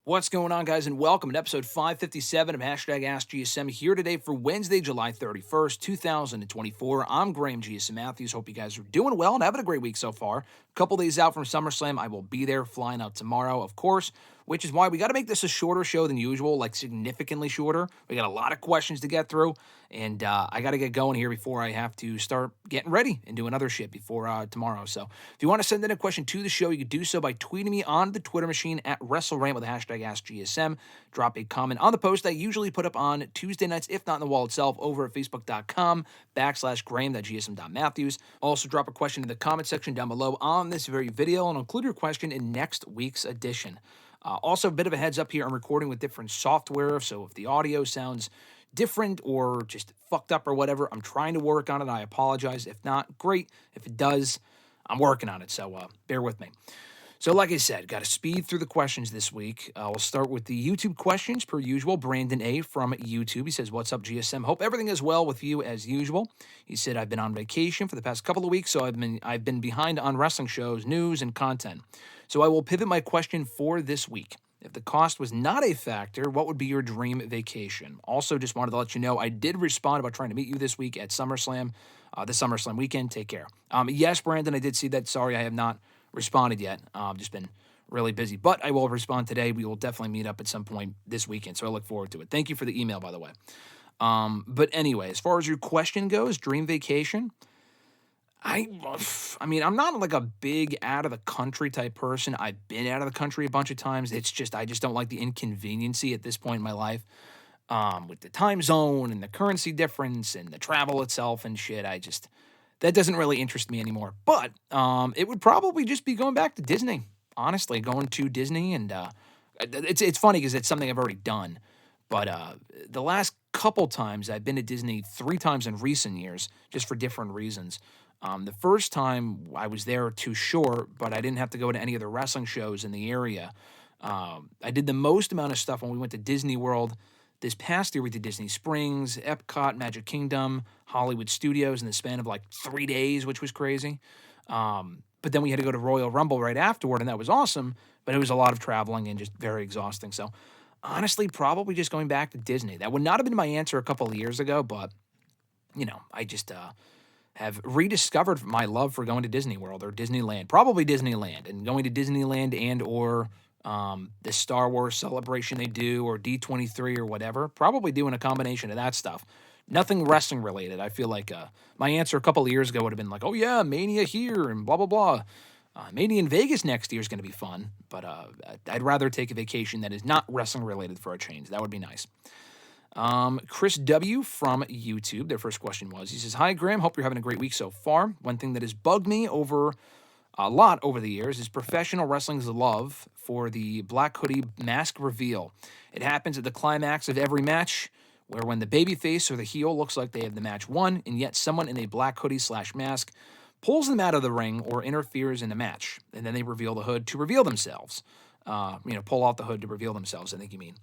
What's going on, guys, and welcome to episode 557 of #AskGSM here today for Wednesday, July 31st, 2024. I'm Graham GSM Matthews. Hope you guys are doing well and having a great week so far. A couple days out from SummerSlam. I will be there, flying out tomorrow, of course, which is why we got to make this a shorter show than usual, like significantly shorter. We got a lot of questions to get through, and I got to get going here before I have to start getting ready and doing other shit before tomorrow. So if you want to send in a question to the show, you can do so by tweeting me on the Twitter machine at WrestleRant with the hashtag AskGSM. Drop a comment on the post I usually put up on Tuesday nights, if not in the wall itself, over at facebook.com/Graham.gsm.Matthews. Also, drop a question in the comment section down below on this very video, and I'll include your question in next week's edition. Also, a bit of a heads up here, I'm recording with different software, so if the audio sounds different or just fucked up or whatever, I'm trying to work on it. I apologize. If not, great. If it does, I'm working on it, so bear with me. So like I said, got to speed through the questions this week. We'll start with the YouTube questions, per usual. Brandon A. from YouTube. He says, what's up, GSM? Hope everything is well with you as usual. He said, I've been on vacation for the past couple of weeks, so I've been behind on wrestling shows, news, and content. So I will pivot my question for this week. If the cost was not a factor, what would be your dream vacation? Also, just wanted to let you know, I did respond about trying to meet you this week at SummerSlam, this SummerSlam weekend. Take care. Yes, Brandon, I did see that. Sorry, I have not responded yet. Just been really busy, but I will respond today. We will definitely meet up at some point this weekend, so I look forward to it. Thank you for the email, by the way. But anyway, as far as your question goes, dream vacation, I mean, I'm not like a big out-of-the-country type person. I've been out of the country a bunch of times. It's just, I just don't like the inconveniency at this point in my life, with the time zone and the currency difference and the travel itself and shit. That doesn't really interest me anymore. But it would probably just be going back to Disney, honestly, going to Disney. And it's funny because it's something I've already done. But the last couple times, I've been to Disney 3 times in recent years, just for different reasons. The first time I was there too short, but I didn't have to go to any of the wrestling shows in the area. I did the most amount of stuff when we went to Disney World. This past year, we did Disney Springs, Epcot, Magic Kingdom, Hollywood Studios in the span of like 3 days, which was crazy. But then we had to go to Royal Rumble right afterward, and that was awesome, but it was a lot of traveling and just very exhausting. So honestly, probably just going back to Disney. That would not have been my answer a couple of years ago, but, you know, I just have rediscovered my love for going to Disney World or Disneyland, probably Disneyland, and going to Disneyland and or the Star Wars celebration they do, or D23 or whatever. Probably doing a combination of that stuff. Nothing wrestling related. I feel like my answer a couple of years ago would have been like, oh yeah, Mania here and blah, blah, blah. Mania in Vegas next year is going to be fun, but I'd rather take a vacation that is not wrestling related for a change. That would be nice. Chris W. from YouTube, their first question was, he says, hi, Graham, hope you're having a great week so far. One thing that has bugged me a lot over the years is professional wrestling's love for the black hoodie mask reveal. It happens at the climax of every match, where when the babyface or the heel looks like they have the match won, and yet someone in a black hoodie/mask pulls them out of the ring or interferes in the match, and then they reveal the hood to reveal themselves. Pull out the hood to reveal themselves, I think you mean.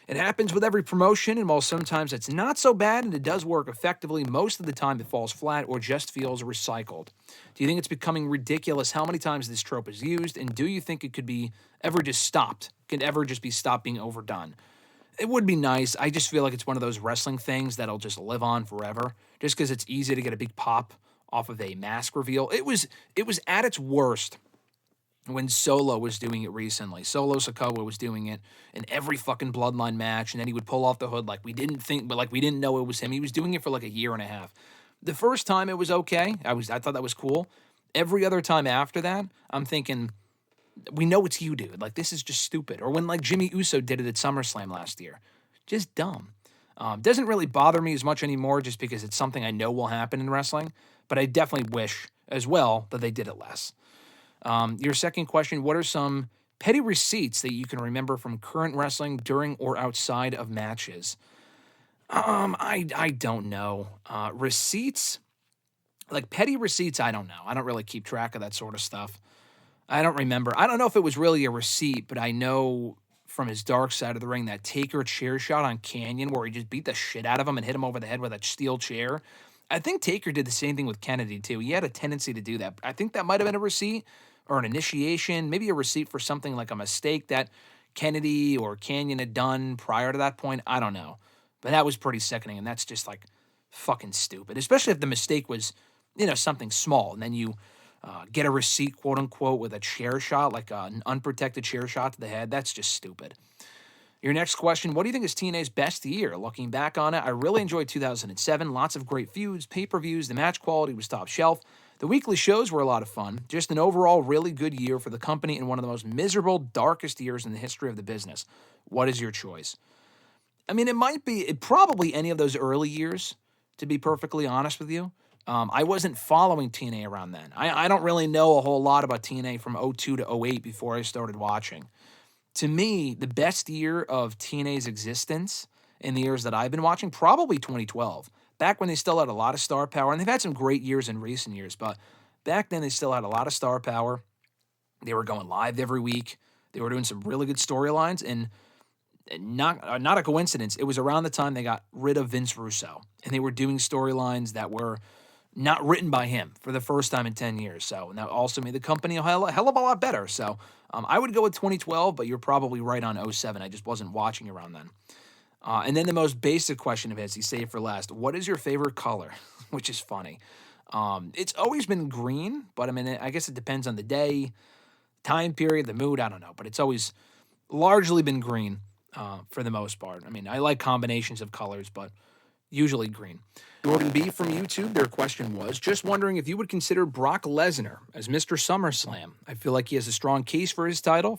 It happens with every promotion, and while sometimes it's not so bad and it does work effectively, most of the time it falls flat or just feels recycled. Do you think it's becoming ridiculous how many times this trope is used, and do you think it could be ever just stopped? Could ever just be stopped being overdone? It would be nice. I just feel like it's one of those wrestling things that'll just live on forever, just because it's easy to get a big pop off of a mask reveal. It was at its worst when Solo was doing it recently. Solo Sikoa was doing it in every fucking Bloodline match, and then he would pull off the hood like we didn't know it was him. He was doing it for like a year and a half. The first time it was okay. I thought that was cool. Every other time after that, I'm thinking, we know it's you, dude. Like, this is just stupid. Or when like Jimmy Uso did it at SummerSlam last year. Just dumb. Doesn't really bother me as much anymore just because it's something I know will happen in wrestling, but I definitely wish as well that they did it less. Your second question, what are some petty receipts that you can remember from current wrestling during or outside of matches? I don't know. Receipts, like petty receipts, I don't know. I don't really keep track of that sort of stuff. I don't remember. I don't know if it was really a receipt, but I know from his dark side of the ring that Taker chair shot on Canyon where he just beat the shit out of him and hit him over the head with a steel chair. I think Taker did the same thing with Kennedy, too. He had a tendency to do that. I think that might have been a receipt or an initiation, maybe a receipt for something like a mistake that Kennedy or Canyon had done prior to that point. I don't know. But that was pretty sickening, and that's just like fucking stupid, especially if the mistake was, something small, and then you get a receipt, quote unquote, with a chair shot, like an unprotected chair shot to the head. That's just stupid. Your next question, what do you think is TNA's best year? Looking back on it, I really enjoyed 2007. Lots of great feuds, pay-per-views, the match quality was top shelf. The weekly shows were a lot of fun. Just an overall really good year for the company and one of the most miserable, darkest years in the history of the business. What is your choice? I mean, it probably any of those early years, to be perfectly honest with you. I wasn't following TNA around then. I don't really know a whole lot about TNA from 02 to 08 before I started watching. To me, the best year of TNA's existence in the years that I've been watching, probably 2012. Back when they still had a lot of star power, and they've had some great years in recent years, but back then they still had a lot of star power. They were going live every week. They were doing some really good storylines, and not a coincidence, it was around the time they got rid of Vince Russo, and they were doing storylines that were not written by him for the first time in 10 years. So, and that also made the company a hell of a lot better. So, I would go with 2012, but you're probably right on 07. I just wasn't watching around then. And then the most basic question of his, he saved for last. What is your favorite color? Which is funny. It's always been green, but I mean, I guess it depends on the day, time period, the mood. I don't know, but it's always largely been green for the most part. I mean, I like combinations of colors, but usually green. Jordan B. from YouTube, their question was, just wondering if you would consider Brock Lesnar as Mr. SummerSlam. I feel like he has a strong case for this title,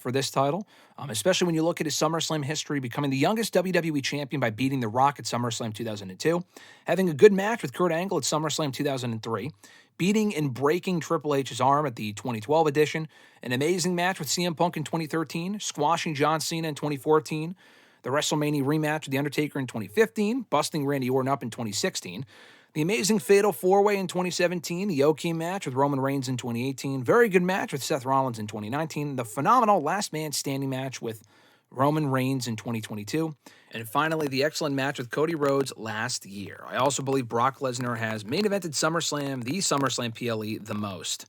especially when you look at his SummerSlam history, becoming the youngest WWE champion by beating The Rock at SummerSlam 2002, having a good match with Kurt Angle at SummerSlam 2003, beating and breaking Triple H's arm at the 2012 edition, an amazing match with CM Punk in 2013, squashing John Cena in 2014, the WrestleMania rematch with The Undertaker in 2015, busting Randy Orton up in 2016, the amazing Fatal 4-Way in 2017, the OK match with Roman Reigns in 2018, very good match with Seth Rollins in 2019, the phenomenal Last Man Standing match with Roman Reigns in 2022, and finally the excellent match with Cody Rhodes last year. I also believe Brock Lesnar has main evented SummerSlam, the SummerSlam PLE, the most.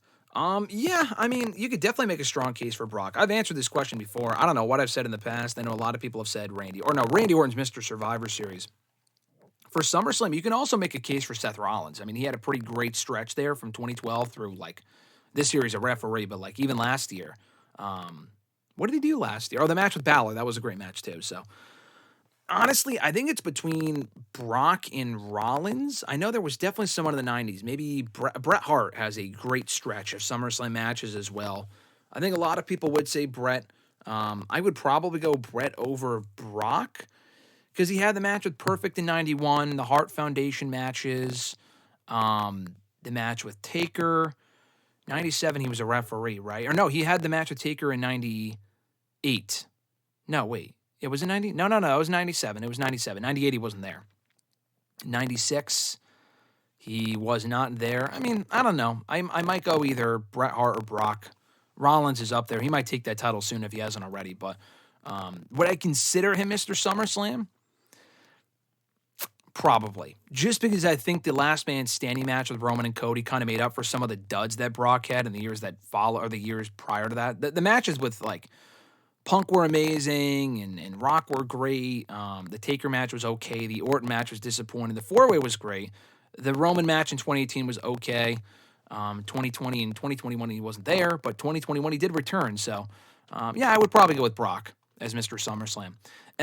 Yeah, I mean, you could definitely make a strong case for Brock. I've answered this question before. I don't know what I've said in the past. I know a lot of people have said Randy Orton's Mr. Survivor Series. For SummerSlam, you can also make a case for Seth Rollins. I mean, he had a pretty great stretch there from 2012 through, this year he's a referee, but, even last year. What did he do last year? Oh, the match with Balor. That was a great match, too, so. Honestly, I think it's between Brock and Rollins. I know there was definitely someone in the 90s. Maybe Bret Hart has a great stretch of SummerSlam matches as well. I think a lot of people would say Bret. I would probably go Bret over Brock because he had the match with Perfect in 91, the Hart Foundation matches, the match with Taker. 97, he was a referee, right? Or no, he had the match with Taker in 98. No, wait. It was in 90? No, it was 97. It was 97. 98, he wasn't there. 96, he was not there. I mean, I don't know. I might go either Bret Hart or Brock. Rollins is up there. He might take that title soon if he hasn't already. But would I consider him Mr. SummerSlam? Probably. Just because I think the Last Man Standing match with Roman and Cody kind of made up for some of the duds that Brock had in the years that follow, or the years prior to that. The matches with, Punk were amazing, and Rock were great. The Taker match was okay. The Orton match was disappointing. The 4-Way was great. The Roman match in 2018 was okay. 2020 and 2021 he wasn't there, but 2021 he did return. So, I would probably go with Brock as Mr. SummerSlam.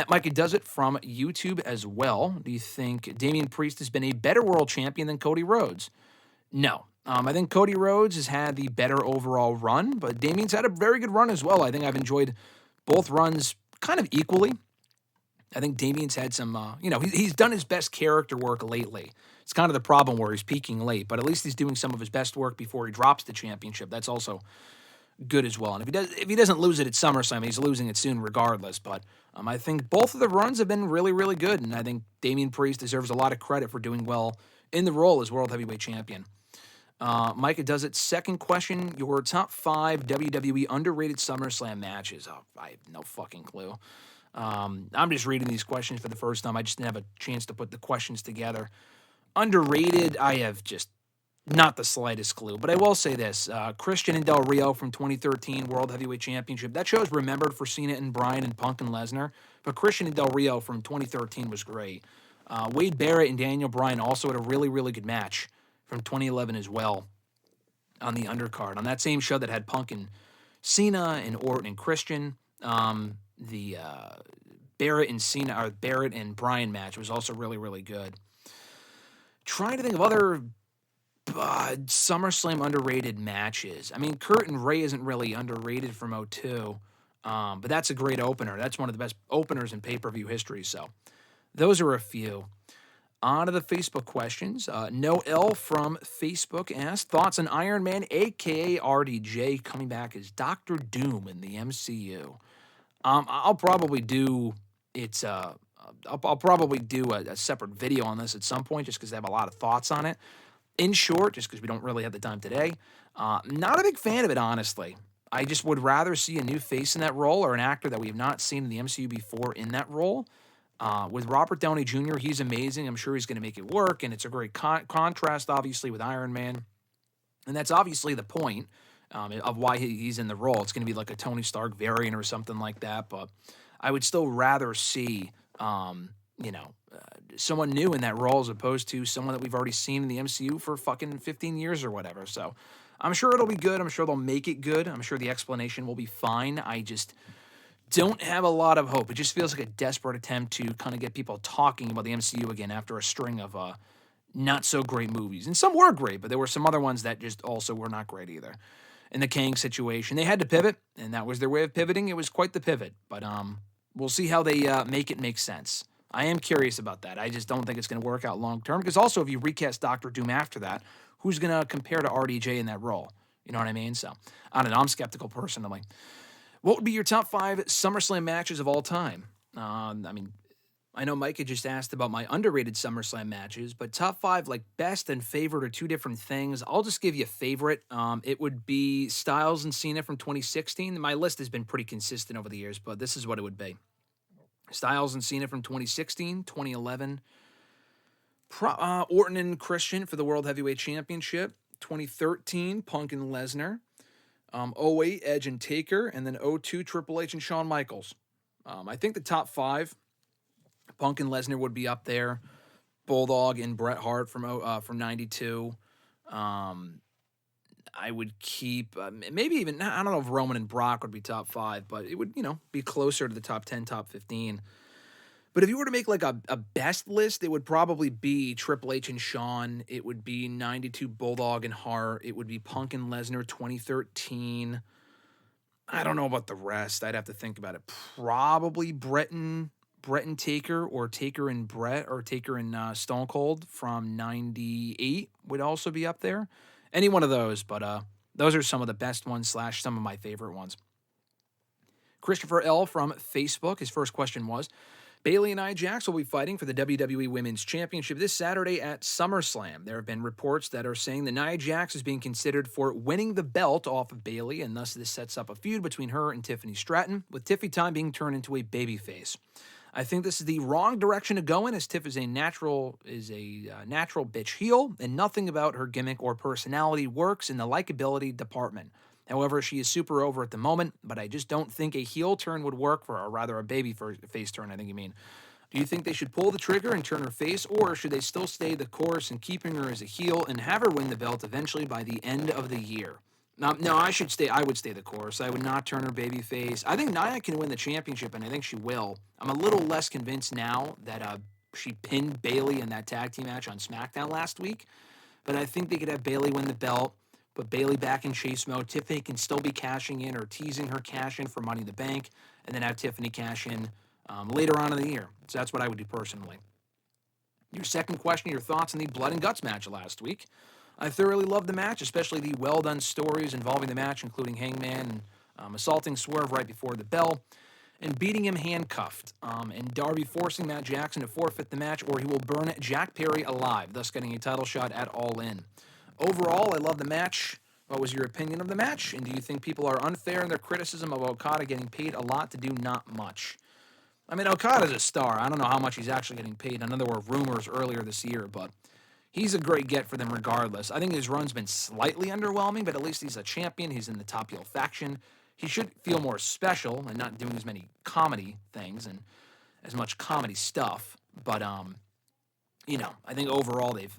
Mikey does it from YouTube as well. Do you think Damian Priest has been a better world champion than Cody Rhodes? No. I think Cody Rhodes has had the better overall run, but Damian's had a very good run as well. I think I've enjoyed both runs kind of equally. I think Damian's had some, he's done his best character work lately. It's kind of the problem where he's peaking late, but at least he's doing some of his best work before he drops the championship. That's also good as well. And if he doesn't lose it at SummerSlam, he's losing it soon regardless. But I think both of the runs have been really, really good, and I think Damian Priest deserves a lot of credit for doing well in the role as World Heavyweight Champion. Micah does it. Second question, your top 5 WWE underrated SummerSlam matches. Oh, I have no fucking clue. I'm just reading these questions for the first time. I just didn't have a chance to put the questions together. Underrated, I have just Not the slightest clue, but I will say this. Christian and Del Rio from 2013 World Heavyweight Championship. That show is remembered for Cena and Bryan and Punk and Lesnar, but Christian and Del Rio from 2013 was great. Wade Barrett and Daniel Bryan also had a really, really good match from 2011 as well on the undercard. On that same show that had Punk and Cena and Orton and Christian, the Barrett and Bryan match was also really, really good. Trying to think of other SummerSlam underrated matches. I mean, Kurt and Ray isn't really underrated from '02, but that's a great opener. That's one of the best openers in pay-per-view history. So those are a few. On to the Facebook questions. Noel from Facebook asked, thoughts on Iron Man, a.k.a. RDJ, coming back as Doctor Doom in the MCU? I'll probably do I'll probably do a separate video on this at some point just because I have a lot of thoughts on it. In short, just because we don't really have the time today, not a big fan of it, honestly. I just would rather see a new face in that role or an actor that we have not seen in the MCU before in that role. With Robert Downey Jr., he's amazing. I'm sure he's going to make it work, and it's a great contrast, obviously, with Iron Man. And that's obviously the point of why he's in the role. It's going to be like a Tony Stark variant or something like that, but I would still rather see, someone new in that role as opposed to someone that we've already seen in the MCU for fucking 15 years or whatever. So I'm sure it'll be good. I'm sure they'll make it good. I'm sure the explanation will be fine. I just don't have a lot of hope. It just feels like a desperate attempt to kind of get people talking about the MCU again after a string of not so great movies. And some were great, but there were some other ones that just also were not great either. In the Kang situation, they had to pivot, and that was their way of pivoting. It was quite the pivot, but we'll see how they make it make sense. I am curious about that. I just don't think it's going to work out long term, because also if you recast Doctor Doom after that, who's going to compare to RDJ in that role? You know what I mean? So I don't know. I'm skeptical personally. What would be your top 5 SummerSlam matches of all time? I know Mike had just asked about my underrated SummerSlam matches, but top 5, like best and favorite, are two different things. I'll just give you a favorite. It would be Styles and Cena from 2016. My list has been pretty consistent over the years, but this is what it would be. Styles and Cena from 2016, 2011. Orton and Christian for the World Heavyweight Championship. 2013, Punk and Lesnar. 08, Edge and Taker. And then 02, Triple H and Shawn Michaels. I think the top 5, Punk and Lesnar would be up there. Bulldog and Bret Hart from 92. I would keep, maybe even, I don't know if Roman and Brock would be top 5, but it would, be closer to the top 10, top 15. But if you were to make like a best list, it would probably be Triple H and Shawn. It would be 92 Bulldog and Hart. It would be Punk and Lesnar 2013. I don't know about the rest. I'd have to think about it. Probably Bret and Taker, or Taker and Bret, or Taker and Stone Cold from 98 would also be up there. Any one of those, but those are some of the best ones / some of my favorite ones. Christopher L. from Facebook, his first question was, Bayley and Nia Jax will be fighting for the WWE Women's Championship this Saturday at SummerSlam. There have been reports that are saying that Nia Jax is being considered for winning the belt off of Bayley, and thus this sets up a feud between her and Tiffany Stratton, with Tiffy time being turned into a babyface. I think this is the wrong direction to go in, as Tiff is a natural bitch heel, and nothing about her gimmick or personality works in the likability department. However, she is super over at the moment, but I just don't think a heel turn would work for her, or rather a baby face turn, I think you mean. Do you think they should pull the trigger and turn her face, or should they still stay the course in keeping her as a heel and have her win the belt eventually by the end of the year? No, I would stay the course. I would not turn her baby face. I think Nia can win the championship, and I think she will. I'm a little less convinced now that she pinned Bayley in that tag team match on SmackDown last week, but I think they could have Bayley win the belt, put Bayley back in chase mode. Tiffany can still be cashing in or teasing her cash in for Money in the Bank, and then have Tiffany cash in later on in the year. So that's what I would do personally. Your second question, your thoughts on the Blood and Guts match last week. I thoroughly loved the match, especially the well-done stories involving the match, including Hangman and assaulting Swerve right before the bell and beating him handcuffed, and Darby forcing Matt Jackson to forfeit the match, or he will burn Jack Perry alive, thus getting a title shot at All In. Overall, I love the match. What was your opinion of the match? And do you think people are unfair in their criticism of Okada getting paid a lot to do not much? I mean, Okada's a star. I don't know how much he's actually getting paid. I know there were rumors earlier this year, but he's a great get for them regardless. I think his run's been slightly underwhelming, but at least he's a champion. He's in the top heel faction. He should feel more special and not doing as many comedy things and as much comedy stuff. But I think overall they've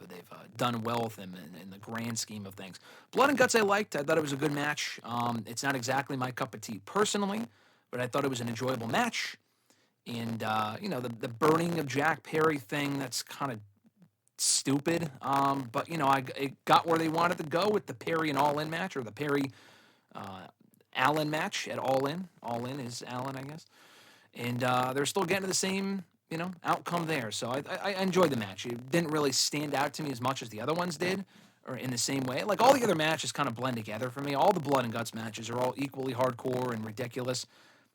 done well with him in the grand scheme of things. Blood and Guts I liked. I thought it was a good match. It's not exactly my cup of tea personally, but I thought it was an enjoyable match. And, the burning of Jack Perry thing, that's kind of stupid. But, it got where they wanted to go with the Perry and All In match, or the Perry Allen match at All In. All In is Allen, I guess. And they're still getting to the same, outcome there. So I enjoyed the match. It didn't really stand out to me as much as the other ones did, or in the same way. Like, all the other matches kind of blend together for me. All the Blood and Guts matches are all equally hardcore and ridiculous.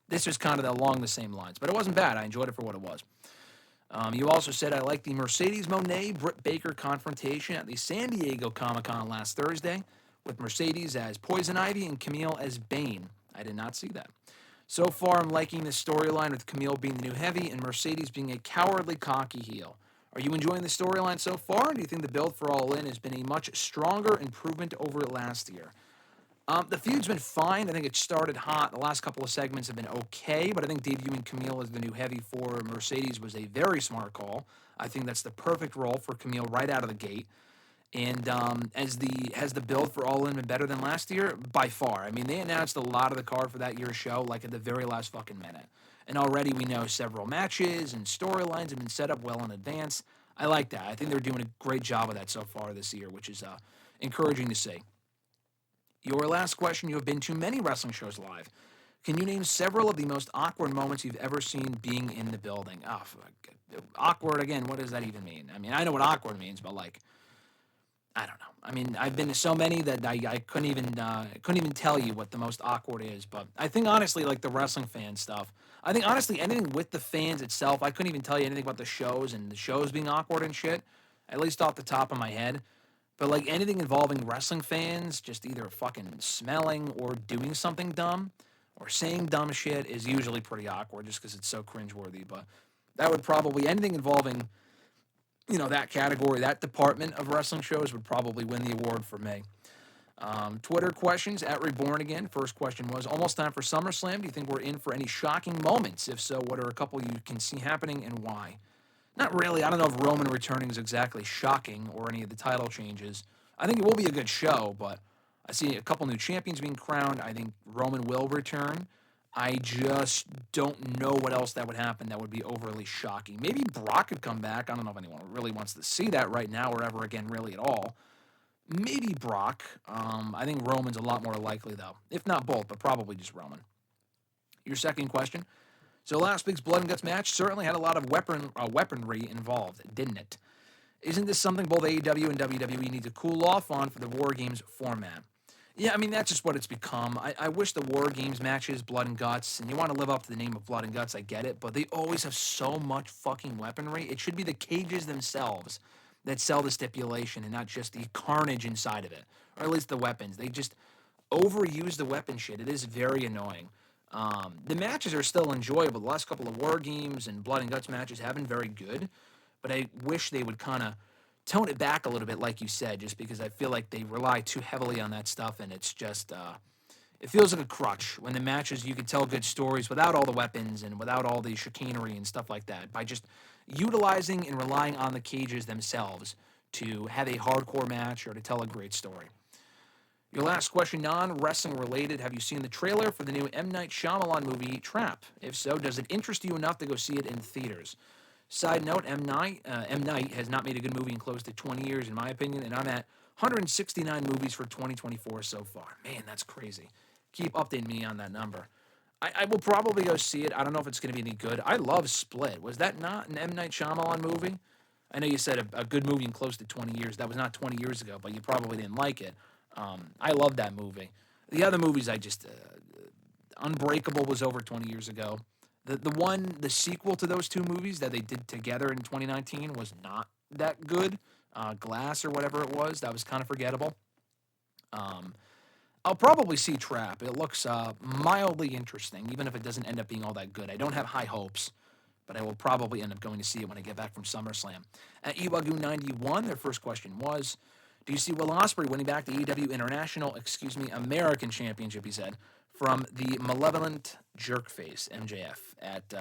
This was kind of along the same lines, but it wasn't bad. I enjoyed it for what it was. You also said, I like the Mercedes Moné-Britt Baker confrontation at the San Diego Comic-Con last Thursday, with Mercedes as Poison Ivy and Camille as Bane. I did not see that. So far, I'm liking this storyline with Camille being the new heavy and Mercedes being a cowardly, cocky heel. Are you enjoying the storyline so far? Or do you think the build for All In has been a much stronger improvement over last year? The feud's been fine. I think it started hot. The last couple of segments have been okay, but I think debuting Camille as the new heavy for Mercedes was a very smart call. I think that's the perfect role for Camille right out of the gate. And has the build for All In been better than last year? By far. I mean, they announced a lot of the card for that year's show, like at the very last fucking minute. And already we know several matches and storylines have been set up well in advance. I like that. I think they're doing a great job of that so far this year, which is encouraging to see. Your last question, you have been to many wrestling shows live. Can you name several of the most awkward moments you've ever seen being in the building? Oh, awkward, again, what does that even mean? I mean, I know what awkward means, but I don't know. I mean, I've been to so many that I couldn't even tell you what the most awkward is. But I think, honestly, like the wrestling fan stuff, I think, honestly, anything with the fans itself, I couldn't even tell you anything about the shows and the shows being awkward and shit, at least off the top of my head. But, like, anything involving wrestling fans, just either fucking smelling or doing something dumb or saying dumb shit is usually pretty awkward just because it's so cringeworthy. But that would probably, anything involving, that category, that department of wrestling shows would probably win the award for me. Twitter questions, at Reborn again. First question was, almost time for SummerSlam. Do you think we're in for any shocking moments? If so, what are a couple you can see happening and why? Not really. I don't know if Roman returning is exactly shocking or any of the title changes. I think it will be a good show, but I see a couple new champions being crowned. I think Roman will return. I just don't know what else that would happen that would be overly shocking. Maybe Brock could come back. I don't know if anyone really wants to see that right now or ever again really at all. Maybe Brock. I think Roman's a lot more likely, though. If not both, but probably just Roman. Your second question. So last week's Blood and Guts match certainly had a lot of weaponry involved, didn't it? Isn't this something both AEW and WWE need to cool off on for the War Games format? Yeah, I mean, that's just what it's become. I wish the War Games matches, Blood and Guts, and you want to live up to the name of Blood and Guts, I get it, but they always have so much fucking weaponry. It should be the cages themselves that sell the stipulation and not just the carnage inside of it, or at least the weapons. They just overuse the weapon shit. It is very annoying. The matches are still enjoyable. The last couple of War Games and Blood and Guts matches have been very good, but I wish they would kind of tone it back a little bit, like you said, just because I feel like they rely too heavily on that stuff, and it's just, it feels like a crutch. When the matches, you can tell good stories without all the weapons and without all the chicanery and stuff like that, by just utilizing and relying on the cages themselves to have a hardcore match or to tell a great story. Your last question, non-wrestling related. Have you seen the trailer for the new M. Night Shyamalan movie, Trap? If so, does it interest you enough to go see it in theaters? Side note, M. Night has not made a good movie in close to 20 years, in my opinion, and I'm at 169 movies for 2024 so far. Man, that's crazy. Keep updating me on that number. I will probably go see it. I don't know if it's going to be any good. I love Split. Was that not an M. Night Shyamalan movie? I know you said a good movie in close to 20 years. That was not 20 years ago, but you probably didn't like it. I love that movie. The other movies, Unbreakable was over 20 years ago. The sequel to those two movies that they did together in 2019 was not that good. Glass or whatever it was, that was kind of forgettable. I'll probably see Trap. It looks mildly interesting, even if it doesn't end up being all that good. I don't have high hopes, but I will probably end up going to see it when I get back from SummerSlam. At Iwagu91, their first question was, do you see Will Ospreay winning back the AEW American Championship, he said, from the malevolent jerkface, MJF, at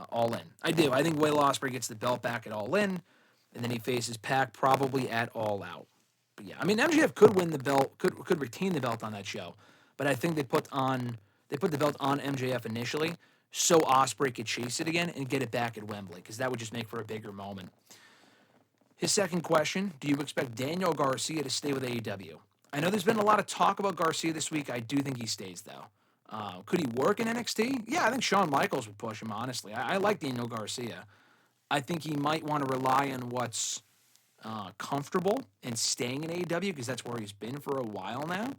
All In? I do. I think Will Ospreay gets the belt back at All In, and then he faces Pac probably at All Out. But yeah, I mean, MJF could win the belt, could retain the belt on that show, but I think they put the belt on MJF initially so Ospreay could chase it again and get it back at Wembley, because that would just make for a bigger moment. His second question, do you expect Daniel Garcia to stay with AEW? I know there's been a lot of talk about Garcia this week. I do think he stays, though. Could he work in NXT? Yeah, I think Shawn Michaels would push him, honestly. I like Daniel Garcia. I think he might want to rely on what's comfortable and staying in AEW, because that's where he's been for a while now.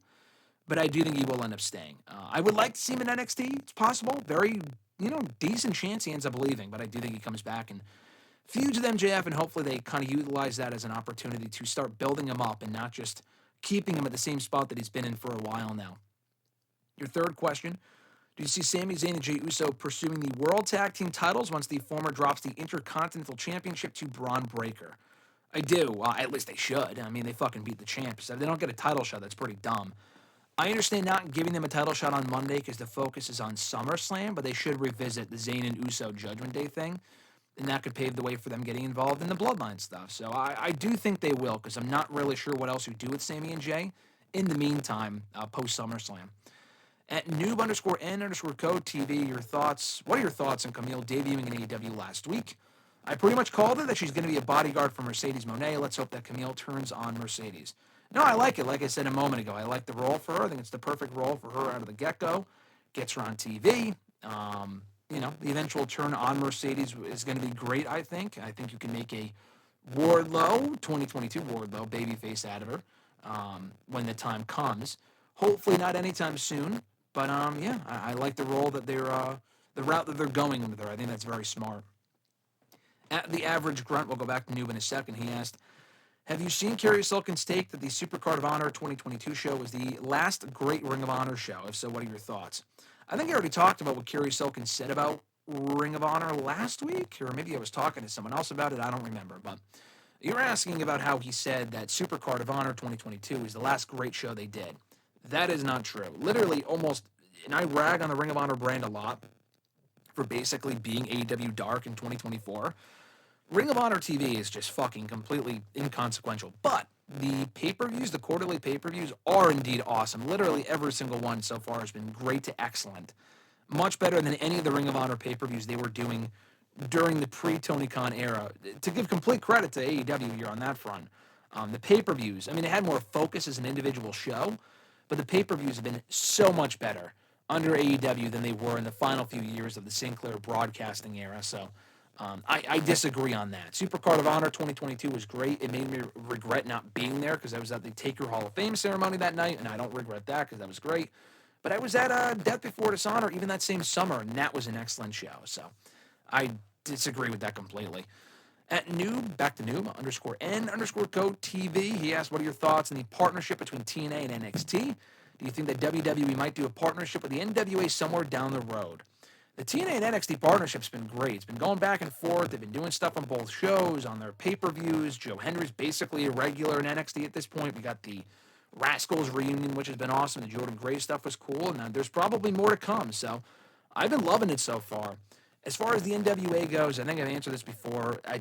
But I do think he will end up staying. I would like to see him in NXT. It's possible. Very, decent chance he ends up leaving. But I do think he comes back and feuds with MJF, and hopefully they kind of utilize that as an opportunity to start building him up and not just keeping him at the same spot that he's been in for a while now. Your third question, do you see Sami Zayn and Jey Uso pursuing the World Tag Team titles once the former drops the Intercontinental Championship to Braun Breaker? I do. At least they should. I mean, they fucking beat the champs. If they don't get a title shot, that's pretty dumb. I understand not giving them a title shot on Monday because the focus is on SummerSlam, but they should revisit the Zayn and Uso Judgment Day thing, and that could pave the way for them getting involved in the Bloodline stuff. So I do think they will, because I'm not really sure what else you do with Sami and Jey in the meantime, post-SummerSlam. At noob_n_code TV, your thoughts. What are your thoughts on Camille debuting in AEW last week? I pretty much called it that she's going to be a bodyguard for Mercedes Moné. Let's hope that Camille turns on Mercedes. No, I like it. Like I said a moment ago, I like the role for her. I think it's the perfect role for her out of the get-go. Gets her on TV. The eventual turn on Mercedes is going to be great, I think. I think you can make a Wardlow, 2022 Wardlow, babyface out of her when the time comes. Hopefully not anytime soon. But, I like the role that the route that they're going with her. I think that's very smart. At the average grunt, we'll go back to Noob in a second. He asked, have you seen Kerry Silkin's take that the Supercard of Honor 2022 show was the last great Ring of Honor show? If so, what are your thoughts? I think I already talked about what Kerry Silkin said about Ring of Honor last week, or maybe I was talking to someone else about it. I don't remember. But you were asking about how he said that Supercard of Honor 2022 is the last great show they did. That is not true. Literally almost, and I rag on the Ring of Honor brand a lot for basically being AEW Dark in 2024. Ring of Honor TV is just fucking completely inconsequential. But the pay-per-views, the quarterly pay-per-views, are indeed awesome. Literally every single one so far has been great to excellent. Much better than any of the Ring of Honor pay-per-views they were doing during the pre-Tony Khan era. To give complete credit to AEW here on that front. The pay-per-views, I mean, they had more focus as an individual show, but the pay-per-views have been so much better under AEW than they were in the final few years of the Sinclair broadcasting era. So I disagree on that. Supercard of Honor 2022 was great. It made me regret not being there because I was at the Taker Hall of Fame ceremony that night, and I don't regret that because that was great. But I was at Death Before Dishonor even that same summer, and that was an excellent show. So I disagree with that completely. At Noob, back to Noob, _N_code TV, he asked, what are your thoughts on the partnership between TNA and NXT? Do you think that WWE might do a partnership with the NWA somewhere down the road? The TNA and NXT partnership's been great. It's been going back and forth. They've been doing stuff on both shows, on their pay-per-views. Joe Hendry's basically a regular in NXT at this point. We got the Rascals reunion, which has been awesome. The Jordan Gray stuff was cool, and there's probably more to come. So I've been loving it so far. As far as the NWA goes, I think I've answered this before. I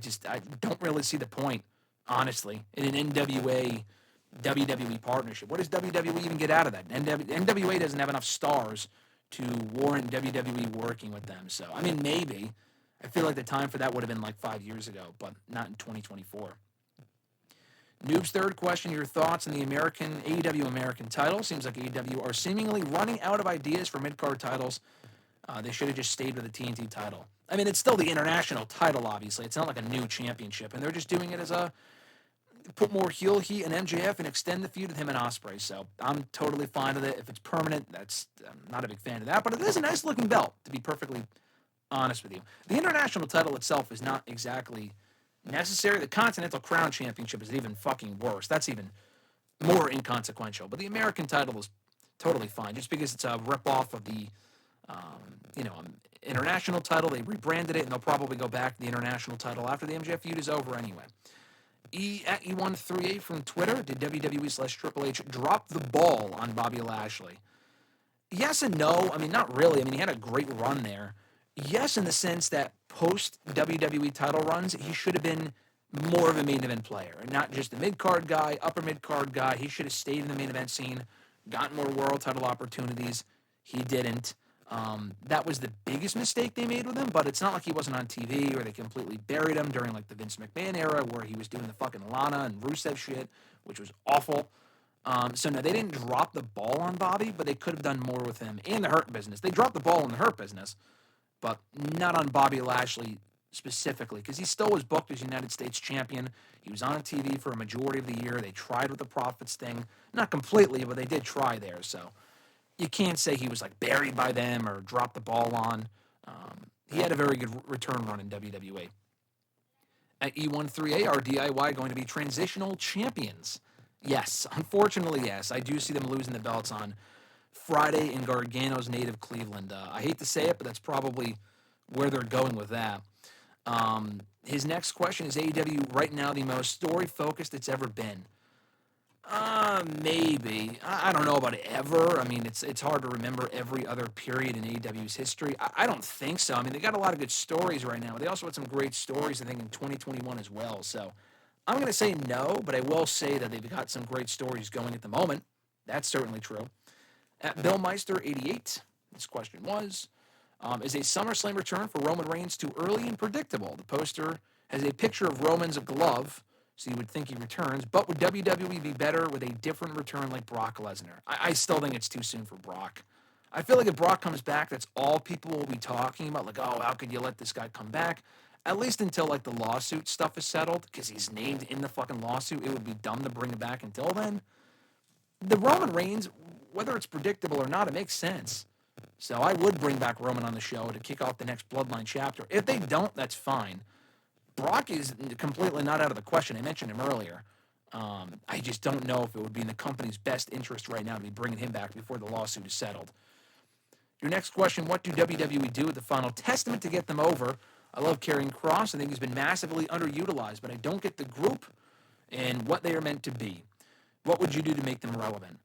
don't really see the point, honestly, in an NWA WWE partnership. What does WWE even get out of that? NWA doesn't have enough stars to warrant WWE working with them. So, I mean, maybe. I feel like the time for that would have been like 5 years ago, but not in 2024. Noob's third question, your thoughts on the AEW American title. Seems like AEW are seemingly running out of ideas for mid-card titles. They should have just stayed with the TNT title. I mean, it's still the international title, obviously. It's not like a new championship, and they're just doing it as a put more heel heat in MJF and extend the feud with him and Ospreay. So I'm totally fine with it. If it's permanent, I'm not a big fan of that, but it is a nice-looking belt, to be perfectly honest with you. The international title itself is not exactly necessary. The Continental Crown Championship is even fucking worse. That's even more inconsequential. But the American title is totally fine, just because it's a rip-off of the International title. They rebranded it, and they'll probably go back to the international title after the MJF feud is over anyway. At E138 from Twitter, did WWE/Triple H drop the ball on Bobby Lashley? Yes and no. I mean, not really. I mean, he had a great run there. Yes, in the sense that post WWE title runs, he should have been more of a main event player and not just a mid-card guy, upper mid-card guy. He should have stayed in the main event scene, gotten more world title opportunities. He didn't. That was the biggest mistake they made with him, but it's not like he wasn't on TV or they completely buried him during like the Vince McMahon era where he was doing the fucking Lana and Rusev shit, which was awful. So no, they didn't drop the ball on Bobby, but they could have done more with him in the Hurt Business. They dropped the ball in the Hurt Business, but not on Bobby Lashley specifically, because he still was booked as United States champion. He was on TV for a majority of the year. They tried with the Profits thing. Not completely, but they did try there. So you can't say he was like buried by them or dropped the ball on. He had a very good return run in WWE. At E13A, are DIY going to be transitional champions? Yes, unfortunately, yes. I do see them losing the belts on Friday in Gargano's native Cleveland. I hate to say it, but that's probably where they're going with that. His next question is AEW right now the most story-focused it's ever been? Maybe. I don't know about ever. I mean, it's hard to remember every other period in AEW's history. I don't think so. I mean, they got a lot of good stories right now. They also had some great stories, I think, in 2021 as well. So I'm going to say no, but I will say that they've got some great stories going at the moment. That's certainly true. At Bill Meister 88, this question was, is a SummerSlam return for Roman Reigns too early and predictable? The poster has a picture of Roman's glove, so you would think he returns, but would WWE be better with a different return like Brock Lesnar? I still think it's too soon for Brock. I feel like if Brock comes back, that's all people will be talking about, like, oh, how could you let this guy come back? At least until, like, the lawsuit stuff is settled, because he's named in the fucking lawsuit. It would be dumb to bring him back until then. The Roman Reigns, whether it's predictable or not, it makes sense. So I would bring back Roman on the show to kick off the next Bloodline chapter. If they don't, that's fine. Brock is completely not out of the question. I mentioned him earlier. I just don't know if it would be in the company's best interest right now to be bringing him back before the lawsuit is settled. Your next question, what do WWE do with the Final Testament to get them over? I love Karrion Kross. I think he's been massively underutilized, but I don't get the group and what they are meant to be. What would you do to make them relevant?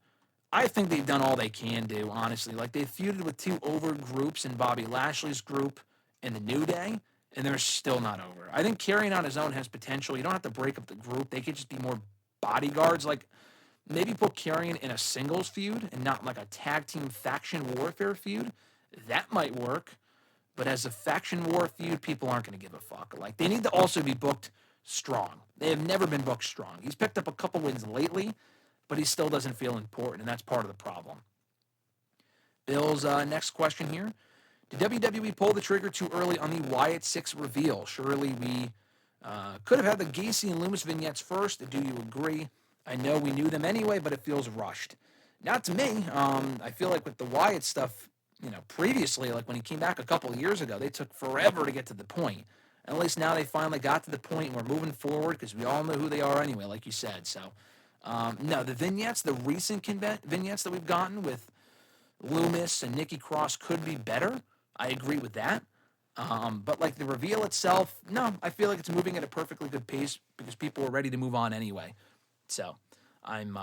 I think they've done all they can do, honestly. Like, they've feuded with two over groups in Bobby Lashley's group and the New Day, and they're still not over. I think Karrion on his own has potential. You don't have to break up the group. They could just be more bodyguards. Like, maybe put Karrion in a singles feud and not like a tag team faction warfare feud. That might work. But as a faction war feud, people aren't going to give a fuck. Like, they need to also be booked strong. They have never been booked strong. He's picked up a couple wins lately, but he still doesn't feel important, and that's part of the problem. Bill's next question here. Did WWE pull the trigger too early on the Wyatt 6 reveal? Surely we could have had the Gacy and Loomis vignettes first. Do you agree? I know we knew them anyway, but it feels rushed. Not to me. I feel like with the Wyatt stuff, previously, like when he came back a couple of years ago, they took forever to get to the point. And at least now they finally got to the point and we're moving forward because we all know who they are anyway, like you said. So, no, the vignettes, the recent vignettes that we've gotten with Loomis and Nikki Cross could be better. I agree with that. But like the reveal itself, no, I feel like it's moving at a perfectly good pace because people are ready to move on anyway. So I'm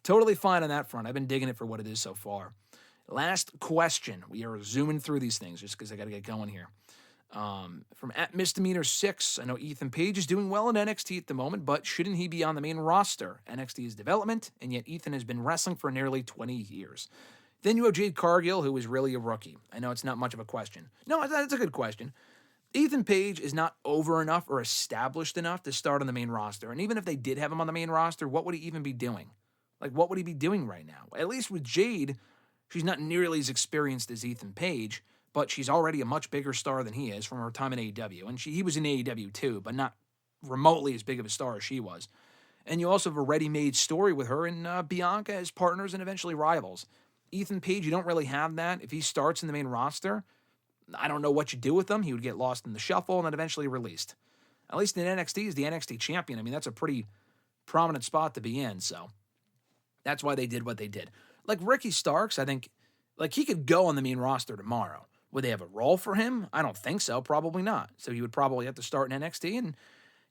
totally fine on that front. I've been digging it for what it is so far. Last question. We are zooming through these things just because I got to get going here. From @misdemeanor6, I know Ethan Paige is doing well in NXT at the moment, but shouldn't he be on the main roster? NXT is development, and yet Ethan has been wrestling for nearly 20 years. Then you have Jade Cargill, who is really a rookie. I know it's not much of a question. No, it's a good question. Ethan Paige is not over enough or established enough to start on the main roster. And even if they did have him on the main roster, what would he even be doing? Like, what would he be doing right now? At least with Jade, she's not nearly as experienced as Ethan Paige, but she's already a much bigger star than he is from her time in AEW. And he was in AEW too, but not remotely as big of a star as she was. And you also have a ready-made story with her and Bianca as partners and eventually rivals. Ethan Paige, you don't really have that. If he starts in the main roster, I don't know what you do with him. He would get lost in the shuffle and then eventually released. At least in NXT, he's the NXT champion. I mean, that's a pretty prominent spot to be in, so that's why they did what they did. Like Ricky Starks, I think Like, he could go on the main roster tomorrow. Would they have a role for him? I don't think so. Probably not. So he would probably have to start in NXT, and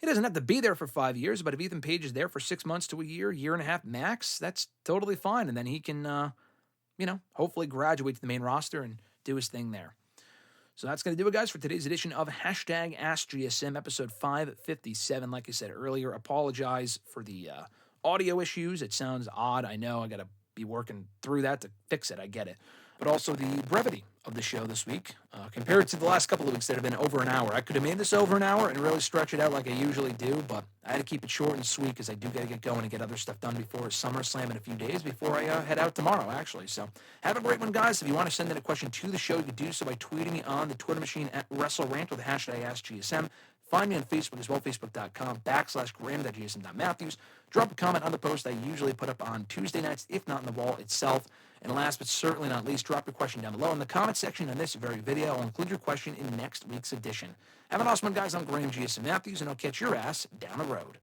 he doesn't have to be there for 5 years, but if Ethan Paige is there for 6 months to a year and a half max, that's totally fine. And then he can, hopefully graduate to the main roster and do his thing there. So that's going to do it, guys, for today's edition of #AskGSM, episode 557. Like I said earlier, apologize for the audio issues. It sounds odd. I know. I got to be working through that to fix it. I get it. But also the brevity of the show this week, compared to the last couple of weeks that have been over an hour. I could have made this over an hour and really stretch it out like I usually do, but I had to keep it short and sweet because I do got to get going and get other stuff done before SummerSlam in a few days before I head out tomorrow, actually. So have a great one, guys. If you want to send in a question to the show, you can do so by tweeting me on the Twitter machine at WrestleRant with the #AskGSM. Find me on Facebook as well, facebook.com/Graham.gsm.Matthews. Drop a comment on the post I usually put up on Tuesday nights, if not in the wall itself. And last but certainly not least, drop your question down below in the comment section on this very video. I'll include your question in next week's edition. Have an awesome one, guys. I'm Graham GSM Matthews, and I'll catch your ass down the road.